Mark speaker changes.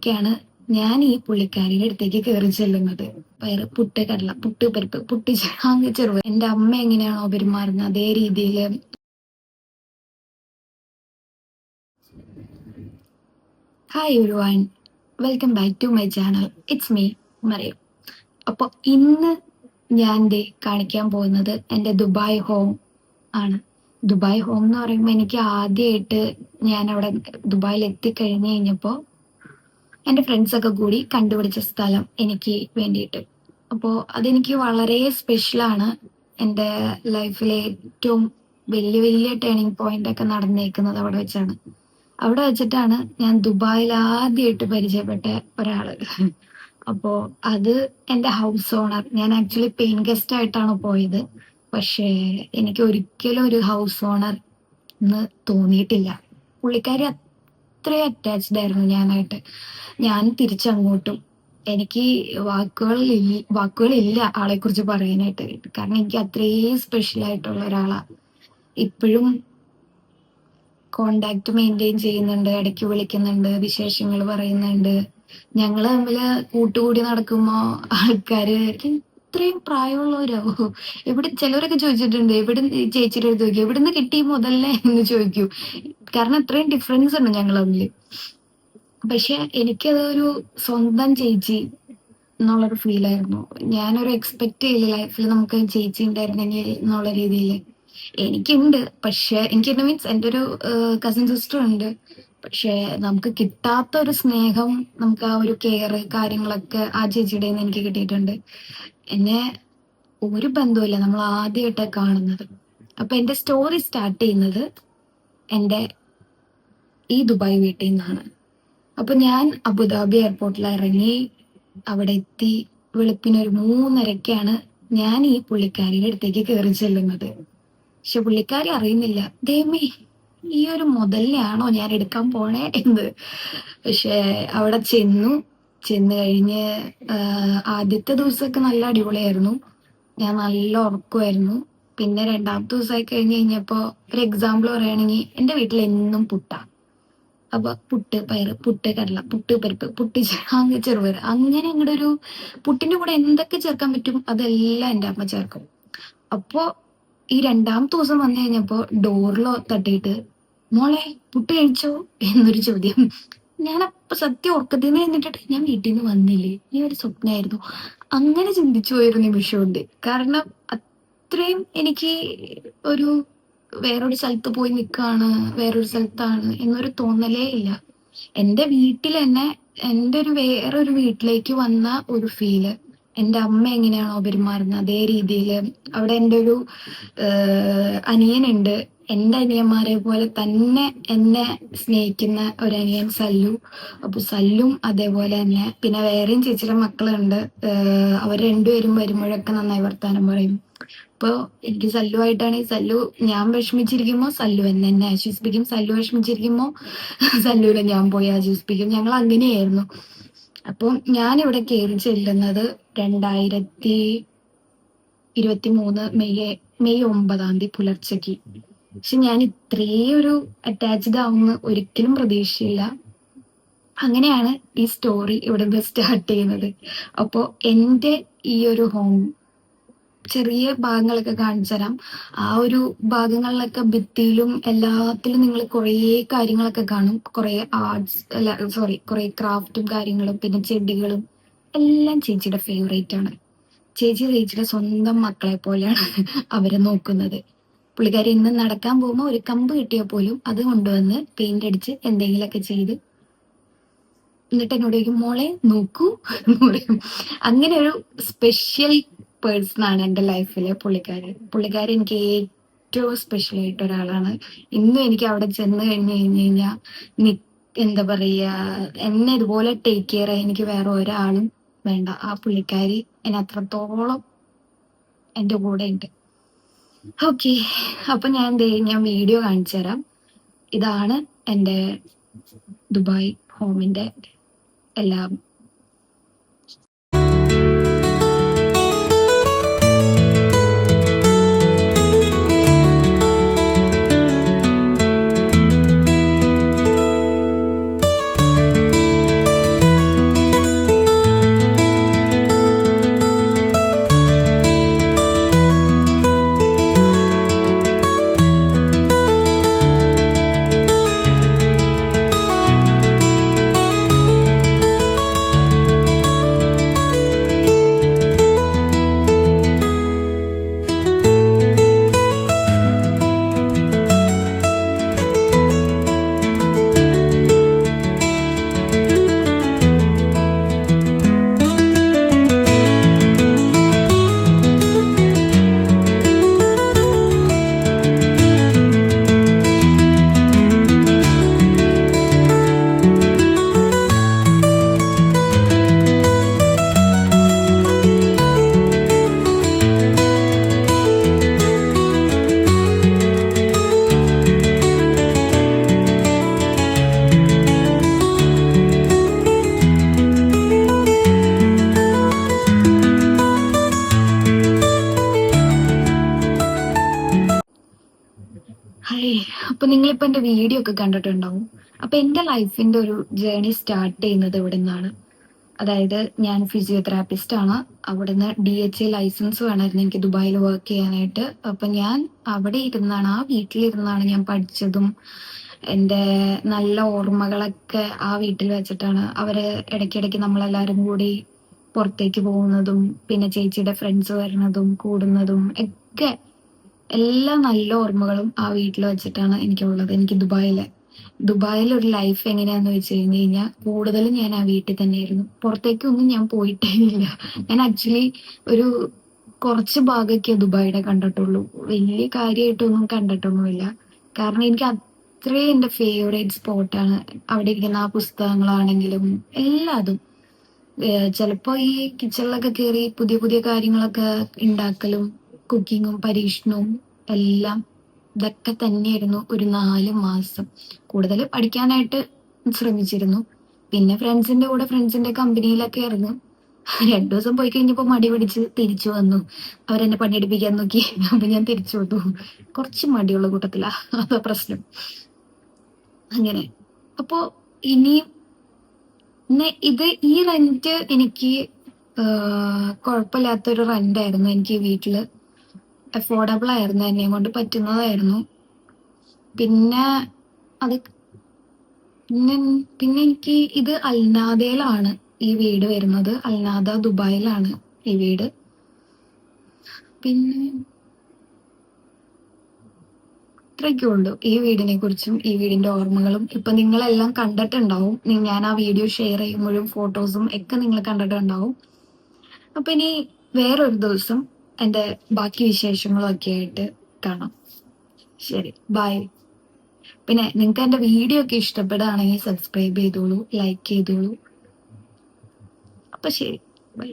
Speaker 1: ൊക്കെയാണ് ഞാൻ ഈ പുള്ളിക്കാരിയുടെ അടുത്തേക്ക് കയറി ചെല്ലുന്നത്. പയറ്, പുട്ട്, കടല, പുട്ട്, പരിപ്പ്, പുട്ട്, അങ്ങ് ചെറുപയർ. എന്റെ അമ്മ എങ്ങനെയാണോ പെരുമാറുന്നത് അതേ രീതിയിൽ. Hi everyone, welcome back to my channel. It's me Mariam. അപ്പോൾ ഇന്ന് ഞാൻ കാണിക്കാൻ പോകുന്നത് എൻ്റെ ദുബായ് ഹോം ആണ്. ദുബായ് ഹോം എന്ന് പറയുമ്പോൾ എനിക്ക് ആദ്യമായിട്ട് ഞാൻ അവിടെ ദുബായിൽ എത്തിക്കഴിഞ്ഞ് കഴിഞ്ഞപ്പോൾ എൻ്റെ ഫ്രണ്ട്സൊക്കെ കൂടി കണ്ടുപിടിച്ച സ്ഥലം എനിക്ക് വേണ്ടിയിട്ട്. അപ്പോൾ അതെനിക്ക് വളരെ സ്പെഷ്യലാണ്. എൻ്റെ ലൈഫിലെ ഏറ്റവും വലിയ വലിയ ടേണിംഗ് പോയിന്റ് ഒക്കെ നടന്നേക്കുന്നത് അവിടെ വെച്ചാണ്. അവിടെ വെച്ചിട്ടാണ് ഞാൻ ദുബായിൽ ആദ്യമായിട്ട് പരിചയപ്പെട്ട ഒരാള്. അപ്പോൾ അത് എൻ്റെ ഹൗസ് ഓണർ. ഞാൻ ആക്ച്വലി പെയിൻ ഗസ്റ്റ് ആയിട്ടാണ് പോയത്. പക്ഷേ എനിക്ക് ഒരിക്കലും ഒരു ഹൗസ് ഓണർ എന്ന് തോന്നിയിട്ടില്ല. പുള്ളിക്കാരി അത്രയും അറ്റാച്ച്ഡ് ആയിരുന്നു ഞാനായിട്ട്. ഞാൻ തിരിച്ചങ്ങോട്ടും. എനിക്ക് വാക്കുകളില്ല ആളെ കുറിച്ച് പറയാനായിട്ട്. കാരണം എനിക്ക് അത്രയും സ്പെഷ്യൽ ആയിട്ടുള്ള ഒരാളാ. ഇപ്പോഴും കോണ്ടാക്ട് മെയിൻറ്റെയിൻ ചെയ്യുന്നുണ്ട്, ഇടയ്ക്ക് വിളിക്കുന്നുണ്ട്, വിശേഷങ്ങൾ പറയുന്നുണ്ട്. ഞങ്ങൾ തമ്മിൽ കൂട്ടുകൂടി നടക്കുമ്പോ ആൾക്കാര് ഇത്രയും പ്രായമുള്ളവരാവോ, ചിലവരൊക്കെ ചോദിച്ചിട്ടുണ്ട്, ഈ ചേച്ചിയുടെ അടുത്ത് ചോദിക്കും എവിടുന്ന് കിട്ടി മുതലേ എന്ന് ചോദിക്കൂ. കാരണം അത്രയും ഡിഫറൻസ് ഉണ്ട് ഞങ്ങൾ തമ്മിൽ. പക്ഷെ എനിക്കതൊരു സ്വന്തം ചേച്ചി എന്നുള്ളൊരു ഫീലായിരുന്നു. ഞാനൊരു എക്സ്പെക്ട് ചെയ്യില്ല ലൈഫിൽ നമുക്ക് ചേച്ചി ഉണ്ടായിരുന്നെങ്കിൽ എന്നുള്ള രീതിയിൽ. എനിക്കുണ്ട്, പക്ഷെ എനിക്കുണ്ട് മീൻസ് എൻ്റെ ഒരു കസിൻ സിസ്റ്റർ ഉണ്ട്. പക്ഷെ നമുക്ക് കിട്ടാത്ത ഒരു സ്നേഹം, നമുക്ക് ആ ഒരു കെയർ കാര്യങ്ങളൊക്കെ ആ ചേച്ചിയുടെ നിന്ന് എനിക്ക് കിട്ടിയിട്ടുണ്ട്. എന്നെ ഒരു ബന്ധവുമില്ല, നമ്മൾ ആദ്യമായിട്ടാണ് കാണുന്നത്. അപ്പൊ എൻ്റെ സ്റ്റോറി സ്റ്റാർട്ട് ചെയ്യുന്നത് എൻ്റെ ഈ ദുബായ് വീട്ടിൽ നിന്നാണ്. അപ്പൊ ഞാൻ അബുദാബി എയർപോർട്ടിൽ ഇറങ്ങി അവിടെ എത്തി. വെളുപ്പിനൊരു 3:30ക്കാണ് ഞാൻ ഈ പുള്ളിക്കാരിയുടെ അടുത്തേക്ക് കയറി ചെല്ലുന്നത്. പക്ഷെ പുള്ളിക്കാരി അറിയുന്നില്ല, ദൈവമേ ഈ ഒരു മുതലിനെയാണോ ഞാൻ എടുക്കാൻ പോണേ എന്ന്. പക്ഷെ അവിടെ ചെന്ന് കഴിഞ്ഞ് ആദ്യത്തെ ദിവസമൊക്കെ നല്ല അടിപൊളിയായിരുന്നു. ഞാൻ നല്ല ഉറക്കമായിരുന്നു. പിന്നെ രണ്ടാമത്തെ ദിവസമായി കഴിഞ്ഞ് കഴിഞ്ഞപ്പോ ഒരു എക്സാമ്പിൾ പറയുകയാണെങ്കിൽ എൻ്റെ വീട്ടിൽ എന്നും പുട്ടാ. അപ്പൊ പുട്ട്, പയറ്, പുട്ട്, കടല, പുട്ട്, പരിപ്പ്, പുട്ട്, അങ്ങ് ചെറുപയർ. അങ്ങനെ അങ്ങോട്ട് ഒരു പുട്ടിന്റെ കൂടെ എന്തൊക്കെ ചേർക്കാൻ പറ്റും അതെല്ലാം എൻ്റെ അമ്മ ചേർക്കും. അപ്പോ ഈ രണ്ടാമത്തെ ദിവസം വന്നു കഴിഞ്ഞപ്പോ ഡോറിലോ തട്ടിയിട്ട് മോളെ പുട്ട് കഴിച്ചോ എന്നൊരു ചോദ്യം. ഞാനപ്പൊ സത്യം ഉറക്കത്തിൽ നിന്ന് എന്നിട്ടിട്ട് ഞാൻ വീട്ടിൽ നിന്ന് വന്നില്ലേ, ഈ ഒരു സ്വപ്നമായിരുന്നു. അങ്ങനെ ചിന്തിച്ചു പോയൊരു നിമിഷമുണ്ട്. കാരണം അത്രയും എനിക്ക് ഒരു വേറൊരു സ്ഥലത്ത് പോയി നിൽക്കുകയാണ്, വേറൊരു സ്ഥലത്താണ് എന്നൊരു തോന്നലേ ഇല്ല. എൻ്റെ വീട്ടിൽ തന്നെ എൻ്റെ ഒരു വേറൊരു വീട്ടിലേക്ക് വന്ന ഒരു ഫീല്. എൻ്റെ അമ്മ എങ്ങനെയാണോ പെരുമാറുന്നത് അതേ രീതിയിൽ. അവിടെ എൻ്റെ ഒരു അനിയനുണ്ട്. എൻ്റെ അനിയന്മാരെ പോലെ തന്നെ എന്നെ സ്നേഹിക്കുന്ന ഒരു അനിയൻ സല്ലു. അപ്പൊ സല്ലും അതേപോലെ തന്നെ. പിന്നെ വേറെയും ചേച്ചിയുടെ മക്കളുണ്ട്. അവർ രണ്ടുപേരും വരുമ്പോഴൊക്കെ നന്നായി വർത്താനം പറയും. ഇപ്പൊ എനിക്ക് സല്ലുവായിട്ടാണെങ്കിൽ സല്ലു ഞാൻ വിഷമിച്ചിരിക്കുമ്പോ സല്ലു എന്നെ ആശ്വസിപ്പിക്കും. സല്ലു വിഷമിച്ചിരിക്കുമ്പോ സല്ലുവിനെ ഞാൻ പോയി ആശ്വസിപ്പിക്കും. ഞങ്ങൾ അങ്ങനെയായിരുന്നു. അപ്പം ഞാനിവിടെ കയറി ചെല്ലുന്നത് 2023 മെയ് 9 പുലർച്ചയ്ക്ക്. പക്ഷെ ഞാൻ ഇത്രയും ഒരു അറ്റാച്ച്ഡ് ആവുന്ന ഒരിക്കലും പ്രതീക്ഷയില്ല. അങ്ങനെയാണ് ഈ സ്റ്റോറി ഇവിടെ നിന്ന് സ്റ്റാർട്ട് ചെയ്യുന്നത്. അപ്പോൾ എൻ്റെ ഈ ഒരു ഹോം ചെറിയ ഭാഗങ്ങളൊക്കെ കാണിച്ചു തരാം. ആ ഒരു ഭാഗങ്ങളിലൊക്കെ ഭിത്തിയിലും എല്ലാത്തിലും നിങ്ങൾ കുറേ കാര്യങ്ങളൊക്കെ കാണും. കുറേ കുറേ ക്രാഫ്റ്റും കാര്യങ്ങളും പിന്നെ ചെടികളും എല്ലാം ചേച്ചിയുടെ ഫേവറേറ്റ് ആണ്. ചേച്ചിയുടെ സ്വന്തം മക്കളെ പോലെയാണ് അവരെ നോക്കുന്നത്. പുള്ളിക്കാരി ഇന്ന് നടക്കാൻ പോകുമ്പോൾ ഒരു കമ്പ് കിട്ടിയാൽ പോലും അത് കൊണ്ടുവന്ന് പെയിന്റ് അടിച്ച് എന്തെങ്കിലുമൊക്കെ ചെയ്ത് എന്നിട്ട് എന്നോട് ചോദിക്കും മോളെ നോക്കൂ എന്ന് പറയും. അങ്ങനെ ഒരു സ്പെഷ്യൽ പേഴ്സൺ ആണ് എൻ്റെ ലൈഫിലെ പുള്ളിക്കാരി എനിക്ക് ഏറ്റവും സ്പെഷ്യൽ ആയിട്ട് ഒരാളാണ്. ഇന്നും എനിക്ക് അവിടെ ചെന്ന് കഴിഞ്ഞ് കഴിഞ്ഞാൽ എന്താ പറയാ, എന്നെ ഇതുപോലെ ടേക്ക് കെയർ എനിക്ക് വേറെ ഒരാളും വേണ്ട. ആ പുള്ളിക്കാരി എന്നെ അത്രത്തോളം എൻ്റെ കൂടെ ഉണ്ട്. ഓക്കെ, അപ്പൊ ഞാൻ വീഡിയോ കാണിച്ചു തരാം. ഇതാണ് എൻ്റെ ദുബായ് ഹോമിന്റെ എല്ലാം. ചിലപ്പോൾ എന്റെ വീഡിയോ ഒക്കെ കണ്ടിട്ടുണ്ടാവും. അപ്പൊ എന്റെ ലൈഫിന്റെ ഒരു ജേർണി സ്റ്റാർട്ട് ചെയ്യുന്നത് ഇവിടെ നിന്നാണ്. അതായത് ഞാൻ ഫിസിയോതെറാപ്പിസ്റ്റ് ആണ്. അവിടുന്ന് DHA ലൈസൻസ് വേണമായിരുന്നു എനിക്ക് ദുബായിൽ വർക്ക് ചെയ്യാനായിട്ട്. അപ്പൊ ഞാൻ അവിടെ ഇരുന്നാണ്, ആ വീട്ടിലിരുന്നാണ് ഞാൻ പഠിച്ചതും എൻ്റെ നല്ല ഓർമ്മകളൊക്കെ ആ വീട്ടിൽ വെച്ചിട്ടാണ്. അവര് ഇടയ്ക്കിടയ്ക്ക് നമ്മളെല്ലാരും കൂടി പുറത്തേക്ക് പോകുന്നതും പിന്നെ ചേച്ചിയുടെ ഫ്രണ്ട്സ് വരുന്നതും കൂടുന്നതും ഒക്കെ എല്ലാ നല്ല ഓർമ്മകളും ആ വീട്ടിൽ വെച്ചിട്ടാണ് എനിക്കുള്ളത്. എനിക്ക് ദുബായിൽ ഒരു ലൈഫ് എങ്ങനെയാന്ന് വെച്ച് കഴിഞ്ഞ് കഴിഞ്ഞാൽ കൂടുതലും ഞാൻ ആ വീട്ടിൽ തന്നെയായിരുന്നു. പുറത്തേക്കൊന്നും ഞാൻ പോയിട്ടേ ഇല്ല. ഞാൻ ആക്ച്വലി ഒരു കുറച്ച് ഭാഗമൊക്കെ ദുബായിയുടെ കണ്ടിട്ടുള്ളൂ. വലിയ കാര്യമായിട്ടൊന്നും കണ്ടിട്ടൊന്നുമില്ല. കാരണം എനിക്ക് അത്രയും എൻ്റെ ഫേവറേറ്റ് സ്പോട്ടാണ്. അവിടെ ഇരിക്കുന്ന ആ പുസ്തകങ്ങളാണെങ്കിലും എല്ലാതും. ചിലപ്പോ ഈ കിച്ചണിലൊക്കെ കയറി പുതിയ പുതിയ കാര്യങ്ങളൊക്കെ ഉണ്ടാക്കലും കുക്കിങ്ങും പരീക്ഷണവും എല്ലാം ഇതൊക്കെ തന്നെയായിരുന്നു ഒരു 4 മാസം. കൂടുതൽ പഠിക്കാനായിട്ട് ശ്രമിച്ചിരുന്നു. പിന്നെ ഫ്രണ്ട്സിന്റെ കൂടെ ഫ്രണ്ട്സിന്റെ കമ്പനിയിലൊക്കെ ആയിരുന്നു. 2 ദിവസം പോയി കഴിഞ്ഞപ്പോ മടി പിടിച്ച് തിരിച്ചു വന്നു. അവരെന്നെ പണിയെടുപ്പിക്കാൻ നോക്കി. അപ്പൊ ഞാൻ തിരിച്ചു വന്നു. കുറച്ച് മടിയുള്ള കൂട്ടത്തിലാ, അതാ പ്രശ്നം. അങ്ങനെ അപ്പോ ഇനി ഈ റെന്റ് എനിക്ക് കുഴപ്പമില്ലാത്തൊരു റെന്റായിരുന്നു. എനിക്ക് വീട്ടില് അഫോർഡബിൾ ആയിരുന്നു, എന്നെ കൊണ്ട് പറ്റുന്നതായിരുന്നു. പിന്നെ അത് പിന്നെ പിന്നെ എനിക്ക് ഇത് അൽനാദയിലാണ് ഈ വീട് വരുന്നത്. അൽനാദ ദുബായിലാണ് ഈ വീട്. പിന്നെ ഇത്രയൊക്കെ ഉള്ളൂ ഈ വീടിനെ കുറിച്ചും ഈ വീടിന്റെ ഓർമ്മകളും. ഇപ്പൊ നിങ്ങളെല്ലാം കണ്ടിട്ടുണ്ടാവും. ഞാൻ ആ വീഡിയോ ഷെയർ ചെയ്യുമ്പോഴും ഫോട്ടോസും ഒക്കെ നിങ്ങൾ കണ്ടിട്ടുണ്ടാവും. അപ്പൊ ഇനി വേറൊരു ദിവസം എന്റെ ബാക്കി വിശേഷങ്ങളും ഒക്കെ ആയിട്ട് കാണാം. ശരി, ബൈ. പിന്നെ നിങ്ങൾക്ക് എന്റെ വീഡിയോ ഒക്കെ ഇഷ്ടപ്പെടുകയാണെങ്കിൽ സബ്സ്ക്രൈബ് ചെയ്തോളൂ, ലൈക്ക് ചെയ്തോളൂ. അപ്പൊ ശരി, ബൈ.